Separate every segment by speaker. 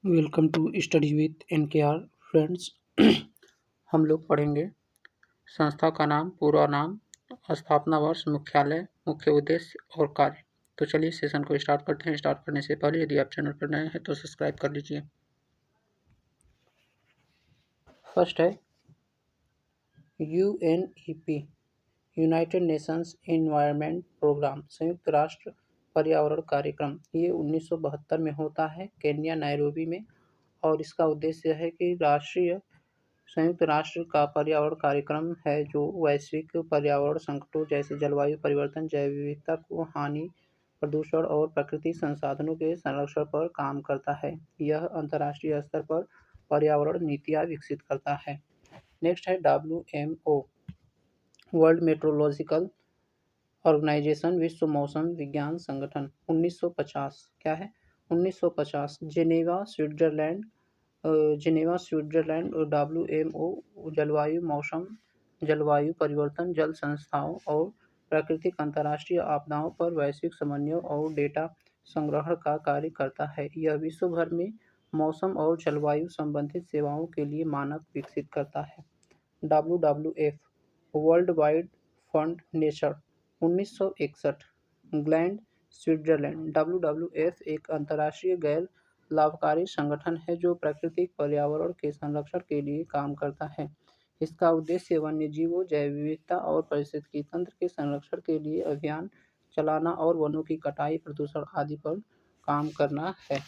Speaker 1: Welcome to study with NKR friends. हम लोग पढ़ेंगे संस्था का नाम, पूरा नाम, स्थापना वर्ष, मुख्यालय, मुख्य उद्देश्य और कार्य। तो चलिए सेशन को स्टार्ट करते हैं। स्टार्ट करने से पहले यदि आप चैनल पर नए हैं तो सब्सक्राइब कर लीजिए। फर्स्ट है UNEP, United Nations Environment Programme, संयुक्त राष्ट्र पर्यावरण कार्यक्रम। ये 1972 में होता है केन्या नायरोबी में, और इसका उद्देश्य है कि संयुक्त राष्ट्र का पर्यावरण कार्यक्रम है जो वैश्विक पर्यावरण संकटों जैसे जलवायु परिवर्तन, जैव विविधता को हानि, प्रदूषण और प्राकृतिक संसाधनों के संरक्षण पर काम करता है। यह अंतर्राष्ट्रीय स्तर पर पर्यावरण नीतियाँ विकसित करता है। नेक्स्ट है WMO, वर्ल्ड मेट्रोलॉजिकल ऑर्गेनाइजेशन, विश्व मौसम विज्ञान संगठन। 1950 क्या है? 1950 जेनेवा स्विट्जरलैंड WMO जलवायु, मौसम, जलवायु परिवर्तन, जल संस्थाओं और प्राकृतिक अंतर्राष्ट्रीय आपदाओं पर वैश्विक समन्वय और डेटा संग्रहण का कार्य करता है। यह विश्व भर में मौसम और जलवायु संबंधित सेवाओं के लिए मानक विकसित करता है। WWF, world wide fund nature. 1961 gland Switzerland. WWF एक अंतर्राष्ट्रीय गैर लाभकारी संगठन है जो प्राकृतिक पर्यावरण के संरक्षण के लिए काम करता है। इसका उद्देश्य वन्यजीवों, जैव विविधता और पारिस्थितिकी तंत्र के संरक्षण के लिए अभियान चलाना और वनों की कटाई, प्रदूषण आदि पर काम करना है।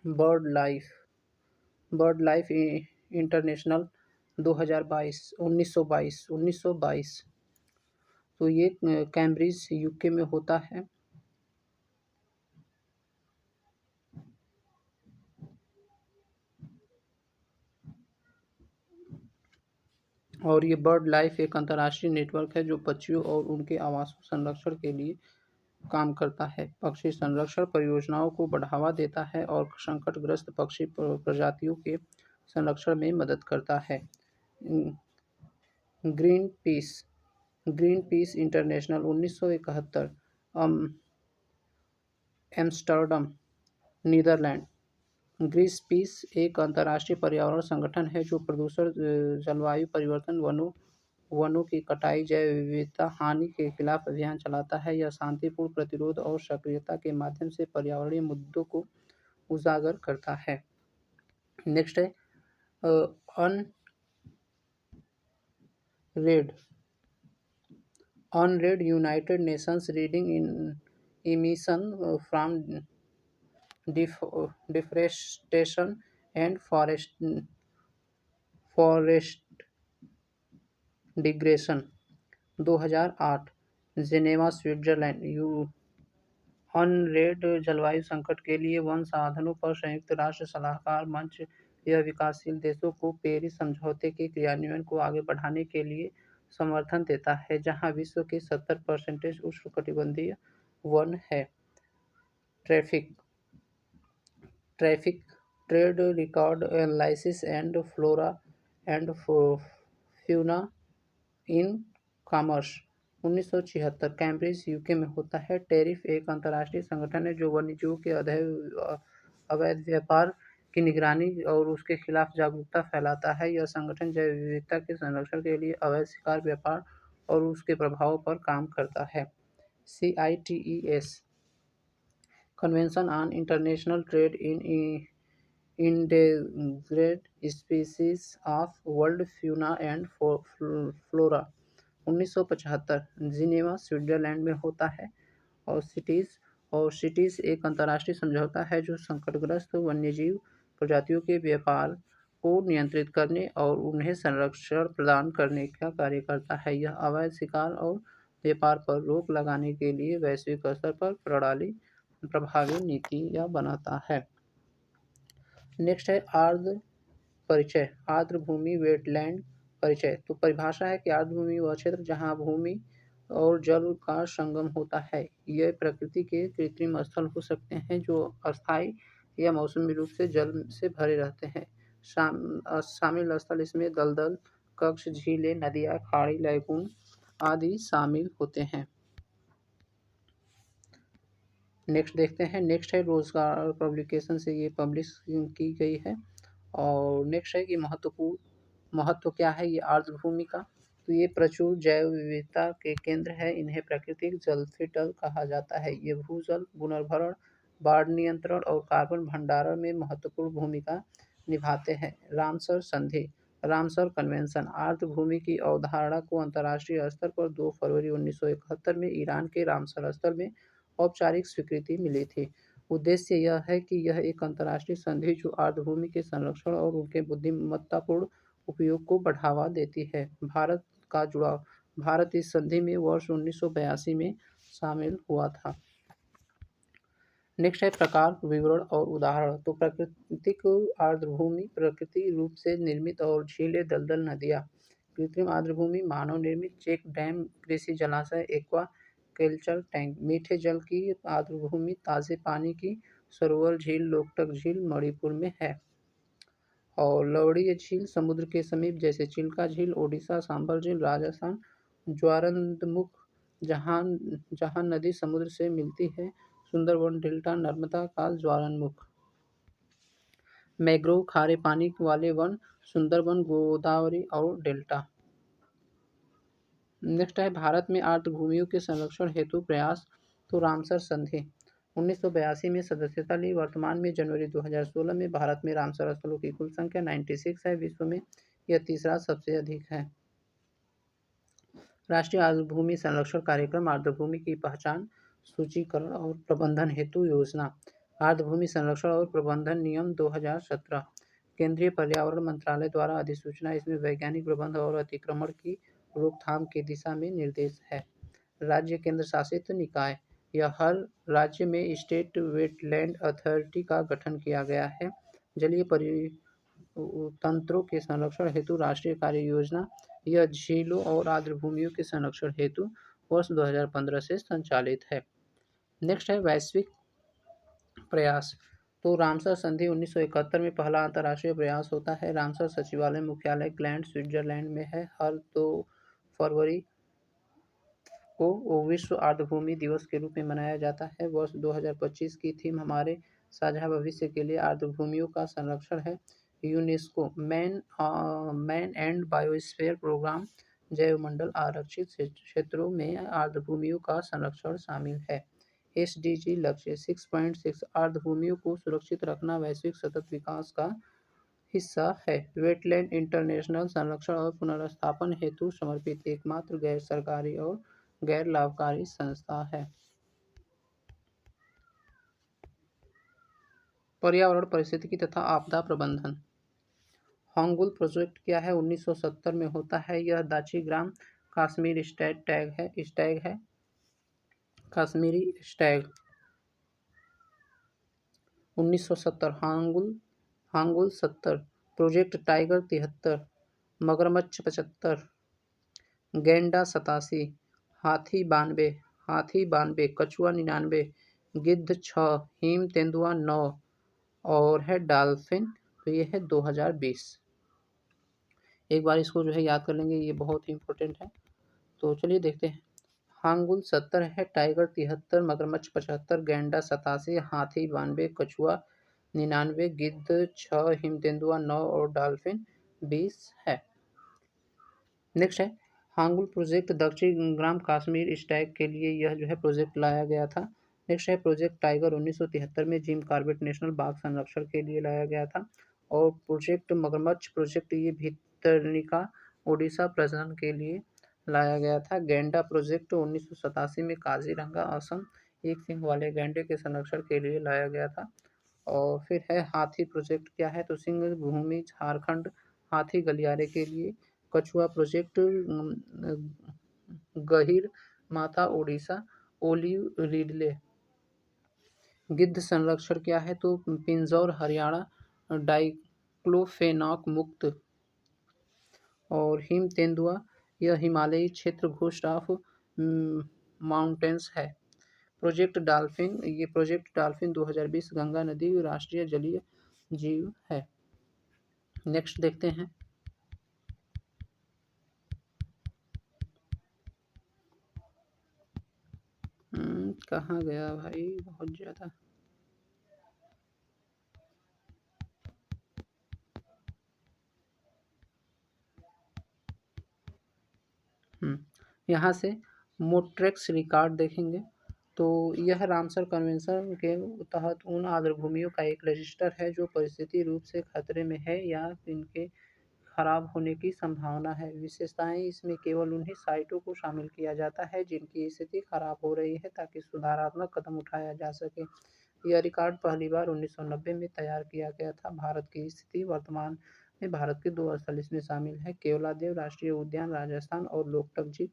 Speaker 1: Bird life international 1922। तो ये कैम्ब्रिज UK में होता है। और ये बर्ड लाइफ एक अंतर्राष्ट्रीय नेटवर्क है जो पक्षियों और उनके आवासों संरक्षण के लिए काम करता है। पक्षी संरक्षण परियोजनाओं को बढ़ावा देता है और संकटग्रस्त पक्षी प्रजातियों के संरक्षण में मदद करता है। Green Peace International 1971 Amsterdam, Netherlands. Green Peace एक अंतर्राष्ट्रीय पर्यावरण संगठन है जो प्रदूषण, जलवायु परिवर्तन, वनों की कटाई, जैव विविधता हानि के खिलाफ अभियान चलाता है। यह शांतिपूर्ण प्रतिरोध और सक्रियता के माध्यम से पर्यावरणीय मुद्दों को उजागर करता है। नेक्स्ट है UNRED, united nations reading in emission from deforestation and forest degradation. 2008 Geneva Switzerland. UNRED जलवायु संकट के लिए वन साधनों पर संयुक्त राष्ट्र सलाहकार मंच। यह विकासशील देशों को पेरिस समझौते के क्रियान्वयन को आगे बढ़ाने के लिए समर्थन देता है, जहां विश्व के 70% उष्णकटिबंधीय वन है। Traffic trade record analysis and flora and fauna in commerce. 1976 Cambridge UK में होता है। टैरिफ एक अंतर्राष्ट्रीय संगठन है जो वन्यजीवों के अवैध व्यापार की निगरानी और उसके खिलाफ जागरूकता फैलाता है। यह संगठन जैव विविधता के संरक्षण के लिए अवैध शिकार, व्यापार और उसके प्रभावों पर काम करता है। CITES, convention on international trade in endangered species of world fauna and flora. 1975 Geneva Switzerland में होता है। और सिटीज एक अंतर्राष्ट्रीय समझौता है जो संकटग्रस्त वन्यजीव प्रजातियों के व्यापार को नियंत्रित करने और उन्हें संरक्षण प्रदान करने का कार्य करता है। यह अवैध शिकार और व्यापार पर रोक लगाने के लिए वैश्विक स्तर पर प्रभावी नीतियाँ बनाता है। नेक्स्ट है आर्द्र भूमि वेटलैंड परिचय। तो परिभाषा है कि आर्द्र भूमि वह क्षेत्र जहाँ भूमि और जल का संगम होता है। यह प्रकृति के कृत्रिम स्थल हो सकते हैं जो अस्थायी या मौसमी रूप से जल से भरे रहते हैं। शामिल स्थल इसमें दलदल, कक्ष, झीलें, नदियाँ, खाड़ी, लैगून आदि शामिल होते हैं। नेक्स्ट देखते हैं। नेक्स्ट है रोजगार पब्लिकेशन से ये पब्लिश की गई है। और नेक्स्ट है कि महत्व क्या है ये आर्द्रभूमि का। तो ये प्रचुर जैव विविधता के केंद्र है। इन्हें प्राकृतिक जलफिटल कहा जाता है। ये भूजल पुनर्भरण, बाढ़ नियंत्रण और कार्बन भंडारण में महत्वपूर्ण भूमिका निभाते हैं। रामसर संधि, रामसर कन्वेंशन आर्द्रभूमि की अवधारणा को अंतर्राष्ट्रीय स्तर पर 2 फरवरी 1971 में ईरान के रामसर स्थल में औपचारिक स्वीकृति मिली थी। उद्देश्य यह है कि यह एक अंतर्राष्ट्रीय संधि जो आर्द्रभूमि के संरक्षण और उनके बुद्धिमत्तापूर्ण उपयोग को बढ़ावा देती है। भारत का जुड़ाव, भारत इस संधि में वर्ष 1982 में शामिल हुआ था। नेक्स्ट है प्रकार, विवरण और उदाहरण। तो प्राकृतिक आर्द्रभूमि प्रकृति रूप से निर्मित और झीलें, दलदल, नदियाँ। कृत्रिम आर्द्रभूमि मानव निर्मित चेक डैम, कृषि जलाशय, एक्वा कल्चर टैंक। मीठे जल की आर्द्रभूमि ताजे पानी की सरोवर, झील, लोकटक झील मणिपुर में है। और लवणीय झील समुद्र के समीप जैसे चिल्का झील ओडिशा, सांभर झील राजस्थान। ज्वारंतमुख जहाँ जहाँ नदी समुद्र से मिलती है, सुंदरबन डेल्टा नर्मदा का ज्वारनमुख। मैंग्रोव खारे पानी वाले वन, सुंदरबन गोदावरी और डेल्टा। नेक्स्ट है भारत में आर्द्रभूमियों के संरक्षण हेतु प्रयास। तो रामसर संधि 1982 में सदस्यता ली। वर्तमान में जनवरी 2016 में भारत में रामसर स्थलों की कुल संख्या 96 है। विश्व में यह तीसरा सबसे अधिक है। राष्ट्रीय आर्द्रभूमि संरक्षण कार्यक्रम, आर्द्रभूमि की पहचान, सूचीकरण और प्रबंधन हेतु योजना। आर्द्रभूमि संरक्षण और प्रबंधन नियम 2017, केंद्रीय पर्यावरण मंत्रालय द्वारा अधिसूचना। इसमें वैज्ञानिक प्रबंध और अतिक्रमण की रोकथाम की दिशा में निर्देश है। राज्य केंद्र शासित निकाय, यह हर राज्य में स्टेट वेटलैंड अथॉरिटी का गठन किया गया है। जलीय तंत्रों के संरक्षण हेतु राष्ट्रीय कार्य योजना, यह झीलों और आर्द्रभूमियों के संरक्षण हेतु वर्ष 2015 से संचालित है। नेक्स्ट है वैश्विक प्रयास। तो रामसर संधि 1971 में पहला अंतर्राष्ट्रीय प्रयास होता है। रामसर सचिवालय मुख्यालय ग्लैंड, स्विट्जरलैंड में है। हर 2 फरवरी को विश्व आर्द्रभूमि दिवस के रूप में मनाया जाता है। वर्ष 2025 की थीम हमारे साझा भविष्य के लिए आर्द्रभूमियों का संरक्षण है। UNESCO man and biosphere programme, जैवमंडल आरक्षित क्षेत्रों में आर्द्रभूमियों का संरक्षण शामिल है। एसडीजी लक्ष्य 6.6 आर्द्रभूमियों को सुरक्षित रखना वैश्विक सतत विकास का हिस्सा है। वेटलैंड इंटरनेशनल संरक्षण और पुनर्स्थापन हेतु समर्पित एकमात्र गैर सरकारी और गैर लाभकारी संस्था है। पर्यावरण पारिस्थितिकी तथा आपदा प्रबंधन। होंगुल प्रोजेक्ट क्या है? 1970 में होता है। यह दाची-ग्राम कश्मीर स्टैग है। Kashmiri Stag 1970। Hangul 70, project tiger 73, मगरमच्छ 75, गैंडा 87, हाथी 92, कछुआ 99, गिद्ध 6, हिम तेंदुआ 9 और है डॉल्फिन। तो ये है 2020। एक बार इसको जो है याद कर लेंगे, ये बहुत ही इंपॉर्टेंट है। तो चलिए देखते हैं। हांगुल 70 है, टाइगर 73, मगरमच्छ 75, गैंडा 87, हाथी 92, कछुआ 99, गिद्ध 6, हिम तेंदुआ 9 और डॉल्फिन 20 है। नेक्स्ट है हांगुल प्रोजेक्ट दक्षिण ग्राम कश्मीर स्टैग के लिए यह जो है प्रोजेक्ट लाया गया था। नेक्स्ट है प्रोजेक्ट टाइगर 1973 में जिम कॉर्बेट नेशनल बाघ संरक्षण के लिए लाया गया था। और प्रोजेक्ट मगरमच्छ प्रोजेक्ट ये भितरनिका ओडिशा प्रजनन के लिए लाया गया था। गैंडा प्रोजेक्ट 1987 में काजीरंगा असम एक सिंह वाले गैंडे के संरक्षण के लिए लाया गया था। और फिर है हाथी प्रोजेक्ट क्या है? तो सिंह भूमि झारखंड हाथी गलियारे के लिए। कछुआ प्रोजेक्ट गहीर माथा ओडिशा ओलिव रिडले। गिद्ध संरक्षण क्या है? तो पिंजौर हरियाणा डाइक्लोफेनाक मुक्त। और हिम तेंदुआ यह हिमालयी क्षेत्र घोस्ट ऑफ माउंटेन्स है। प्रोजेक्ट डॉल्फिन 2020 गंगा नदी राष्ट्रीय जलीय जीव है। नेक्स्ट देखते हैं। कहाँ गया भाई, बहुत ज़्यादा। यहाँ से मोट्रेक्स रिकॉर्ड देखेंगे तो यह रामसर कन्वेंशन के तहत उन आर्द्रभूमियों का एक रजिस्टर है जो परिस्थिति रूप से खतरे में है या इनके खराब होने की संभावना है। विशेषताएं इसमें केवल उन्हीं साइटों को शामिल किया जाता है जिनकी स्थिति खराब हो रही है ताकि सुधारात्मक कदम उठाया जा सके। यह रिकॉर्ड पहली बार 1990 में तैयार किया गया था। भारत की स्थिति वर्तमान में भारत के 2 स्थल इसमें शामिल हैं: केवलादेव राष्ट्रीय उद्यान राजस्थान और लोकटक झील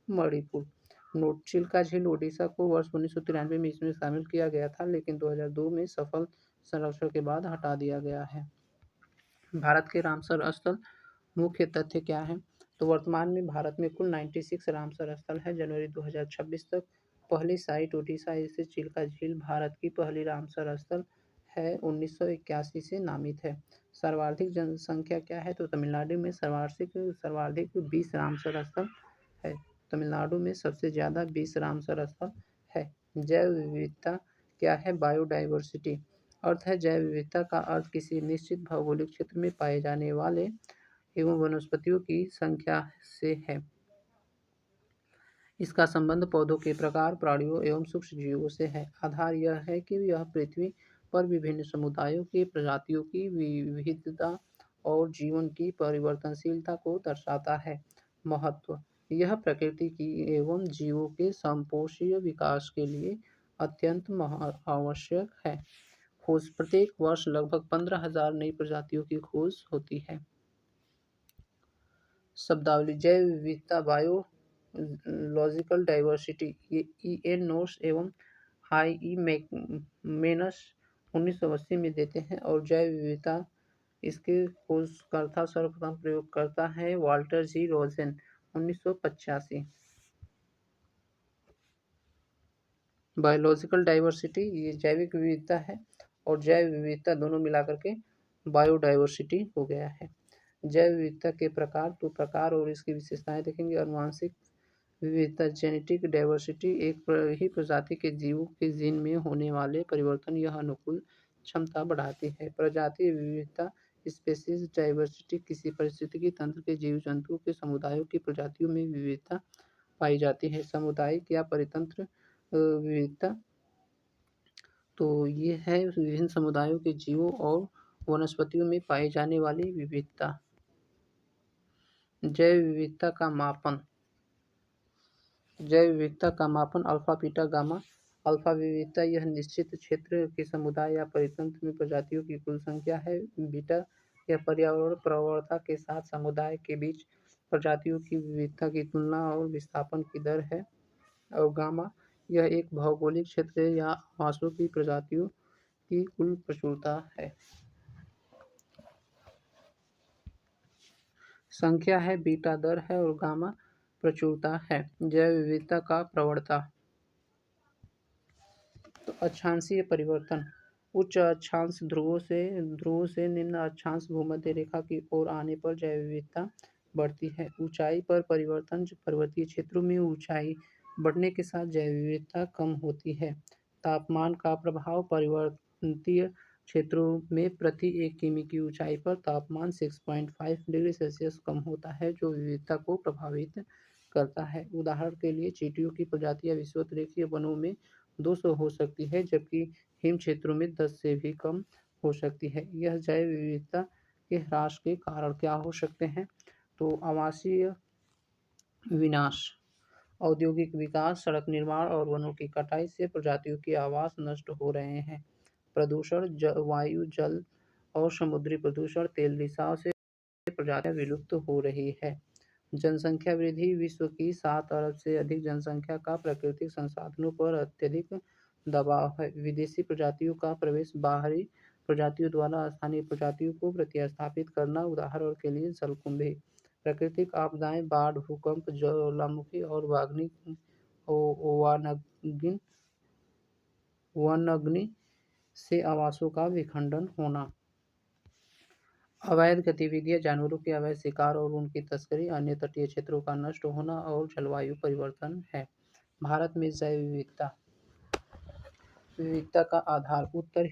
Speaker 1: मणिपुर। चिल्का झील ओडिशा को वर्ष 1993 में इसमें शामिल किया गया था, लेकिन 2002 में सफल संरक्षण के बाद हटा दिया गया है। भारत के रामसर स्थल मुख्य तथ्य क्या है? तो वर्तमान में भारत में कुल 96 रामसर स्थल है। जनवरी 2026 तक पहली साइट ओडिशा स्थित चिल्का झील भारत की पहली रामसर स्थल है। 1981 से नामित है। सर्वाधिक जनसंख्या क्या है? तो तमिलनाडु में सर्वाधिक 20 रामसर स्थल है। तमिलनाडु में सबसे ज़्यादा 20 रामसर स्थल है। जैव विविधता क्या है? बायोडाइवर्सिटी अर्थ है जैव विविधता का अर्थ किसी निश्चित भौगोलिक क्षेत्र में पाए जाने वाले एवं वनस्पतियों की संख्या से है। इसका संबंध पौधों के प्रकार, प्राणियों एवं सूक्ष्म जीवों से है। आधार यह है कि यह पृथ्वी पर विभिन्न समुदायों की प्रजातियों की विविधता और जीवन की परिवर्तनशीलता को दर्शाता है। महत्व यह प्रकृति की एवं जीवों के संपोषीय विकास के लिए अत्यंत आवश्यक है। खोज प्रत्येक वर्ष लगभग 15,000 नई प्रजातियों की खोज होती है। शब्दावली जैव विविधता बायोलॉजिकल डाइवर्सिटी ये E.N. नोट्स एवं हाई ई मेनस 1980 में देते हैं और जैव विविधता इसके खोजकर्ता सर्वप्रथम प्रयोग करता है वाल्टर जी रोजेन 1985। बायोलॉजिकल डाइवर्सिटी ये जैविक विविधता है और जैव विविधता दोनों मिलाकर के बायोडाइवर्सिटी हो गया है। जैव विविधता के प्रकार, तो प्रकार और इसकी विशेषताएं देखेंगे। अनुवांशिक विविधता जेनेटिक डाइवर्सिटी एक ही प्रजाति के जीवों के जीन में होने वाले परिवर्तन यह अनुकूल क्षमता बढ़ाती है। प्रजातीय विविधता स्पेसीज डाइवर्सिटी किसी पारिस्थितिकी तंत्र के जीव जंतुओं के समुदायों की प्रजातियों में विविधता पाई जाती है। सामुदायिक या परितंत्र विविधता तो ये है विभिन्न समुदायों के जीवों और वनस्पतियों में पाई जाने वाली विविधता। जैव विविधता का मापन। जैव विविधता का मापन अल्फा बीटा गामा। अल्फा विविधता यह निश्चित क्षेत्र के समुदाय या परितंत्र में प्रजातियों की कुल संख्या है। बीटा यह पर्यावरण प्रवणता के साथ समुदाय के बीच प्रजातियों की विविधता की तुलना और विस्थापन की दर है। और गामा यह एक भौगोलिक क्षेत्र या आवासों की प्रजातियों की कुल प्रचुरता है। संख्या है, बीटा दर है और गामा प्रचुरता है। जैव विविधता का प्रवणता तो अक्षांशीय परिवर्तन। उच्च अक्षांश ध्रुवों से निम्न अक्षांश भूमध्य रेखा की ओर आने पर जैव विविधता बढ़ती है। ऊंचाई पर परिवर्तन। पर्वतीय क्षेत्रों में ऊंचाई बढ़ने के साथ जैव विविधता कम होती है। तापमान का प्रभाव। पर्वतीय क्षेत्रों में प्रति 1 किमी की ऊंचाई पर तापमान 6.5 डिग्री सेल्सियस कम होता है जो विविधता को प्रभावित करता है। उदाहरण के लिए चींटियों की प्रजातियां विषुवत-रेखीय वनों में 200 हो सकती है जबकि हिम क्षेत्रों में 10 से भी कम हो सकती है। यह जैव विविधता के ह्रास के कारण क्या हो सकते हैं? तो आवासीय विनाश, औद्योगिक विकास, सड़क निर्माण और वनों की कटाई से प्रजातियों के आवास नष्ट हो रहे हैं। प्रदूषण, वायु, जल और समुद्री प्रदूषण, तेल रिसाव से प्रजातियां विलुप्त हो रही है। जनसंख्या वृद्धि। विश्व की 7 अरब से अधिक जनसंख्या का प्राकृतिक संसाधनों पर अत्यधिक दबाव है। विदेशी प्रजातियों का प्रवेश। बाहरी प्रजातियों द्वारा स्थानीय प्रजातियों को प्रतिस्थापित करना। उदाहरण के लिए जलकुंभी। प्राकृतिक आपदाएं, बाढ़, भूकंप, ज्वालामुखी और वनाग्नि से आवासों का विखंडन होना। अवैध गतिविधियां, जानवरों के अवैध शिकार और उनकी तस्करी, अन्य तटीय क्षेत्रों का नष्ट होना और जलवायु परिवर्तन है। भारत में जैव विविधता। विविधता का आधार उत्तर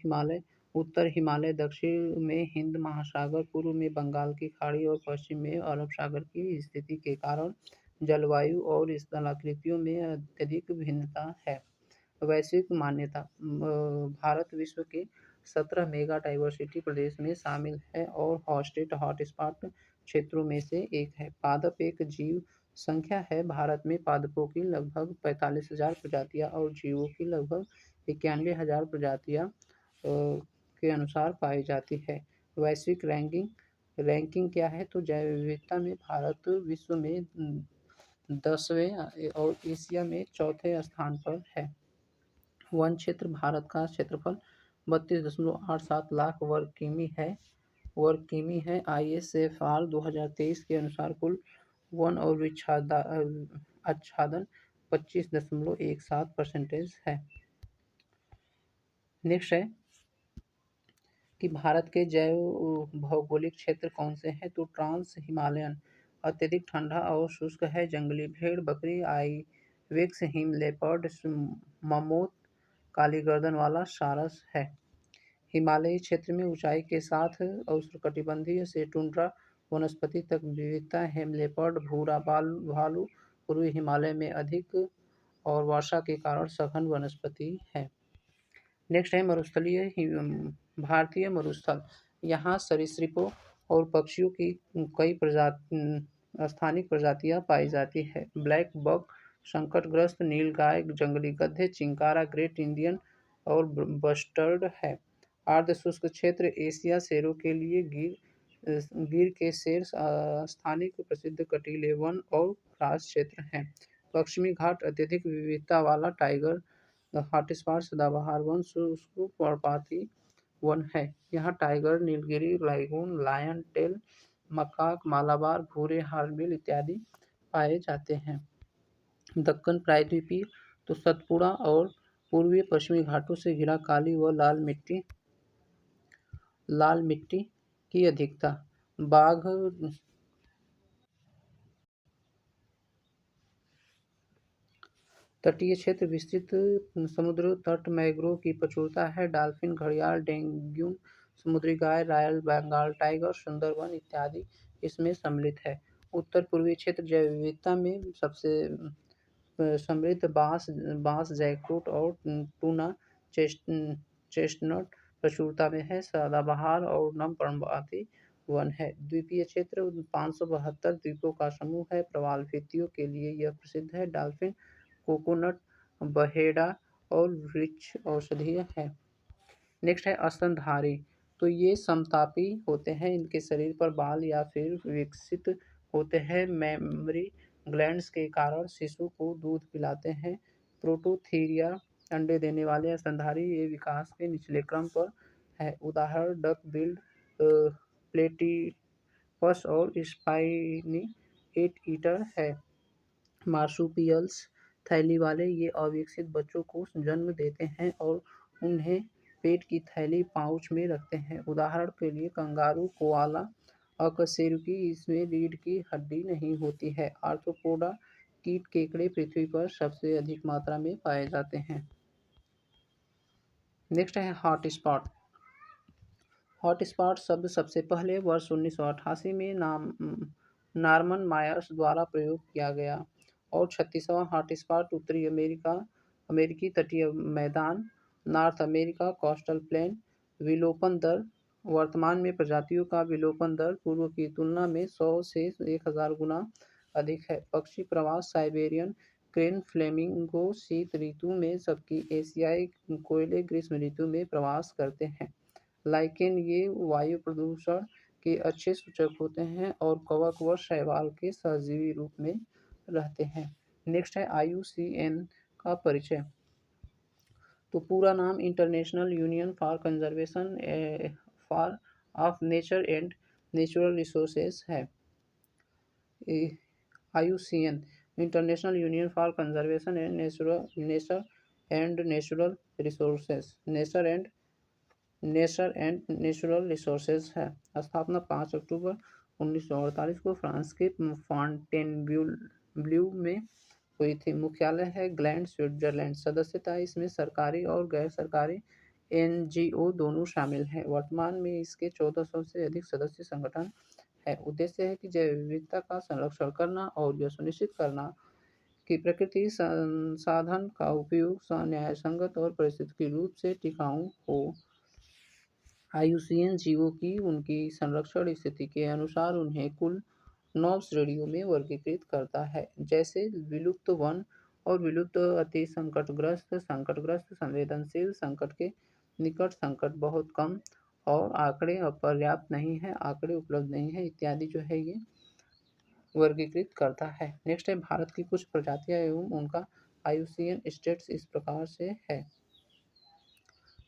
Speaker 1: हिमालय, दक्षिण में हिंद महासागर, पूर्व में बंगाल की खाड़ी और पश्चिम में अरब सागर की स्थिति के कारण जलवायु और स्थलाकृतियों में अत्यधिक भिन्नता है। वैश्विक मान्यता भारत विश्व के 17 मेगा डाइवर्सिटी प्रदेश में शामिल है और हॉटस्पॉट क्षेत्रों में से एक है। पादप एक जीव संख्या है। भारत में पादपों की लगभग 45,000 प्रजातियां और जीवों की लगभग 91,000 प्रजातियां के अनुसार पाई जाती है। वैश्विक रैंकिंग क्या है? तो जैव विविधता में भारत विश्व में 10वें और एशिया में चौथे स्थान पर है। वन क्षेत्र भारत का क्षेत्रफल 32.87 लाख वर्ग किमी है। ISFR 2023 के अनुसार कुल वन और आच्छादन 25.17% है। नेक्स्ट है कि भारत के जैव भौगोलिक क्षेत्र कौन से हैं? तो ट्रांस हिमालयन अत्यधिक ठंडा और शुष्क है। जंगली भेड़, बकरी, आइबेक्स, हिम लेपर्ड, ममोथ, काली गर्दन वाला सारस है। हिमालयी क्षेत्र में ऊंचाई के साथ उष्णकटिबंधीय से टुंड्रा वनस्पति तक विविधता है। हिम लेपर्ड, भूरा भालू पूर्वी हिमालय में अधिक और वर्षा के कारण सघन वनस्पति है। नेक्स्ट है भारतीय मरुस्थल। यहाँ सरीसृपों और पक्षियों की कई स्थानिक प्रजातियां पाई जाती है। ब्लैक बक, संकटग्रस्त नीलगाय, जंगली गधे, चिंकारा, ग्रेट इंडियन और बस्टर्ड है। अर्ध शुष्क क्षेत्र एशिया, शेरों के लिए गिर के शेर स्थानिक प्रसिद्ध कटीले वन और घास क्षेत्र हैं। पश्चिमी घाट अत्यधिक विविधता वाला टाइगर हॉटस्पॉट सदाबहार वन, शुष्क पर्णपाती वन है। यहाँ टाइगर, नीलगिरी, लाइगून, लायन टेल मकाक, मालाबार, भूरे हॉर्नबिल इत्यादि पाए जाते हैं। दक्कन प्रायद्वीपीय तो सतपुड़ा और पूर्वी पश्चिमी घाटों से घिरा काली व लाल मिट्टी की अधिकता। बाघ तटीय क्षेत्र विस्तृत समुद्र तट, मैंग्रोव की प्रचुरता है। डॉल्फिन, घड़ियाल, डेंगून, समुद्री गाय, रॉयल बंगाल टाइगर, सुंदरवन इत्यादि इसमें सम्मिलित है। उत्तर पूर्वी क्षेत्र जैव विविधता में सबसे समृद्ध बांस, जैकफ्रूट और टूना चेस्टनट प्रचुरता में है। सदाबहार और नम पर्णपाती वन है। द्वीपीय क्षेत्र 572 द्वीपों का समूह है। प्रवाल भित्तियों के लिए यह प्रसिद्ध है। डॉल्फिन, कोकोनट, बहेड़ा और वृक्ष औषधीय है। नेक्स्ट है स्तनधारी। तो ये समतापी होते हैं। इनके शरीर पर बाल या फिर विकसित होते हैं। मेमरी ग्लैंड्स के कारण शिशु को दूध पिलाते हैं। प्रोटोथीरिया अंडे देने वाले स्तनधारी ये विकास के निचले क्रम पर है। उदाहरण डक बिल्ड प्लेटिपस और स्पाइनी एट ईटर है। मार्सुपियल्स थैली वाले ये अविकसित बच्चों को जन्म देते हैं और उन्हें पेट की थैली पाउच में रखते हैं। उदाहरण के लिए कंगारू, कोआला, अकशेरुकी, इसमें रीढ़ की हड्डी नहीं होती है। आर्थ्रोपोडा कीट केकड़े पृथ्वी पर सबसे अधिक मात्रा में पाए जाते हैं। नेक्स्ट है हॉटस्पॉट। हॉटस्पॉट शब्द सबसे पहले वर्ष 1988 में नॉर्मन मायर्स द्वारा प्रयोग किया गया और 36वां हॉटस्पॉट उत्तरी अमेरिकी तटीय मैदान, नॉर्थ अमेरिका कोस्टल प्लेन। विलोपन दर। वर्तमान में प्रजातियों का विलोपन दर पूर्व की तुलना में 100 से 1000 गुना अधिक है। पक्षी प्रवास। साइबेरियन क्रेन फ्लेमिंगो शीत ऋतु में जबकि एशियाई कोयले ग्रीष्म ऋतु में प्रवास करते हैं। लाइकेन ये वायु प्रदूषण के अच्छे सूचक होते हैं और कवक व शैवाल के सहजीवी रूप में रहते हैं। नेक्स्ट है IUCN का परिचय। तो पूरा नाम international union for conservation for of nature and natural resources है। IUCN international union for conservation and nature and natural resources nature and natural resources है। स्थापना 5 अक्टूबर 1948 को फ्रांस के फॉन्टेनब्लू में हुई थी। मुख्यालय है ग्लैंड, स्विट्जरलैंड। सदस्यता इसमें सरकारी और गैर सरकारी एनजीओ दोनों शामिल हैं। वर्तमान में इसके 1400 से अधिक सदस्य संगठन है। उद्देश्य है कि जैव विविधता का संरक्षण करना और यह सुनिश्चित करना कि प्रकृति संसाधन का उपयोग न्यायसंगत और पारिस्थितिकी रूप से टिकाऊ हो। आईयूसीएन जीवों की उनकी संरक्षण स्थिति के अनुसार उन्हें कुल 9 श्रेणियों में वर्गीकृत करता है, जैसे विलुप्त वन और विलुप्त, अति संकटग्रस्त, संकटग्रस्त, संवेदनशील, संकट के निकट, संकट बहुत कम और आंकड़े अपर्याप्त नहीं है, आंकड़े उपलब्ध नहीं है इत्यादि जो है ये वर्गीकृत करता है। नेक्स्ट है भारत की कुछ प्रजातियां एवं उनका आईयूसीएन स्टेटस इस प्रकार से है।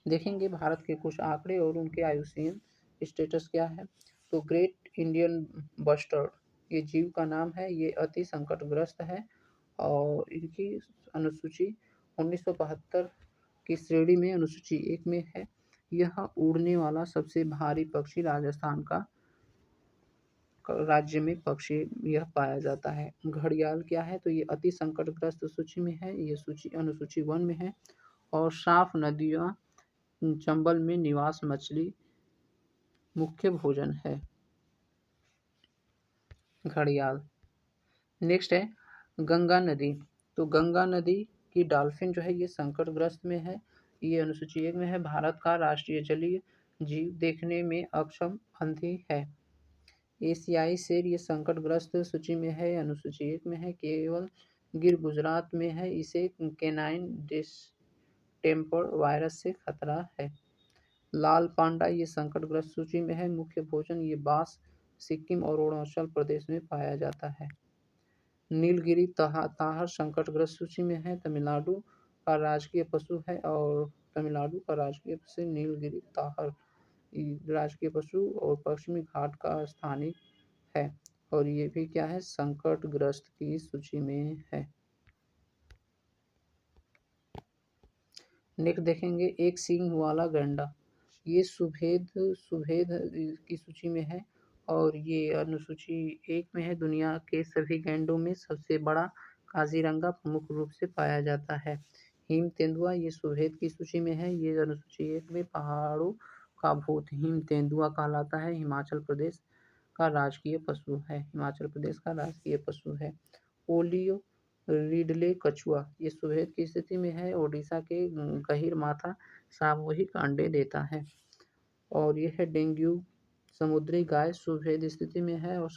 Speaker 1: देखेंगे भारत के कुछ आंकड़े और उनके आईयूसीएन स्टेटस क्या है। तो ग्रेट इंडियन बस्टर्ड ये जीव का नाम है, ये अति संकटग्रस्त है और इनकी अनुसूची 1972 की श्रेणी में अनुसूची 1 में है। यह उड़ने वाला सबसे भारी पक्षी राजस्थान का राज्य में पक्षी यह पाया जाता है। घड़ियाल क्या है, तो ये अति संकटग्रस्त सूची में है, ये सूची अनुसूची 1 में है। और साफ नदियाँ चंबल में निवास मछली मुख्य भोजन है घड़ियाल। नेक्स्ट है गंगा नदी। तो गंगा नदी की डॉल्फिन जो है ये संकटग्रस्त में है, ये अनुसूची 1 में है। भारत का राष्ट्रीय जलीय जीव, देखने में अक्षम, अंधी है। एशियाई शेर ये संकटग्रस्त सूची में है, अनुसूची 1 में है। केवल गिर गुजरात में है, इसे केनाइन डिस्टेम्पर वायरस से खतरा है। लाल पांडा ये संकटग्रस्त सूची में है, मुख्य भोजन ये बांस सिक्किम और अरुणाचल प्रदेश में पाया जाता है। नीलगिरी ताहर संकटग्रस्त सूची में है, तमिलनाडु का राजकीय पशु है और तमिलनाडु का राजकीय पशु नीलगिरी ताहर राजकीय पशु और पश्चिमी घाट का स्थानिक है और ये भी क्या है संकटग्रस्त की सूची में है। नेक्स्ट देखेंगे एक सींग वाला गैंडा, ये सुभेद की सूची में है और ये अनुसूची 1 में है। दुनिया के सभी गैंडों में सबसे बड़ा काजीरंगा प्रमुख रूप से पाया जाता है। हिम तेंदुआ ये सुभेद की सूची में है, ये अनुसूची 1 में पहाड़ों का भूत हिम तेंदुआ कहलाता है। हिमाचल प्रदेश का राजकीय पशु है, हिमाचल प्रदेश का राजकीय पशु है। ओलियो रिडले कछुआ ये सुभेद की स्थिति में है, ओडिशा के गहीर माथा सामूहिक अंडे देता है। और यह है डेंगू समुद्री गाय, सुभेद स्थिति में है और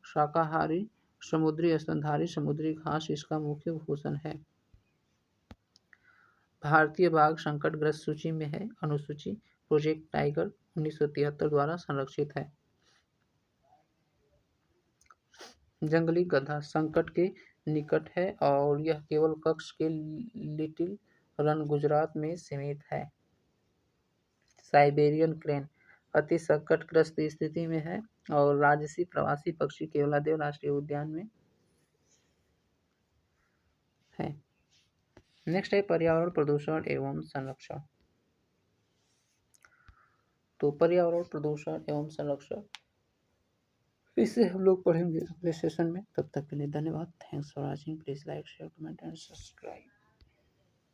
Speaker 1: शाकाहारी समुद्री स्तनधारी समुद्री घास इसका मुख्य भोजन है। भारतीय बाघ संकटग्रस्त सूची में है, अनुसूची प्रोजेक्ट टाइगर 1973 द्वारा संरक्षित है। जंगली गधा संकट के निकट है और यह केवल कक्ष के लिटिल रन गुजरात में सीमित है। साइबेरियन क्रेन अति संकटग्रस्त स्थिति में है और राजसी प्रवासी पक्षी केवलादेव राष्ट्रीय उद्यान में है। नेक्स्ट है पर्यावरण प्रदूषण एवं संरक्षण। तो पर्यावरण प्रदूषण एवं संरक्षण इसे हम लोग पढ़ेंगे अगले सेशन में। तब तक के लिए धन्यवाद। Thanks for watching. Please like share comment and subscribe.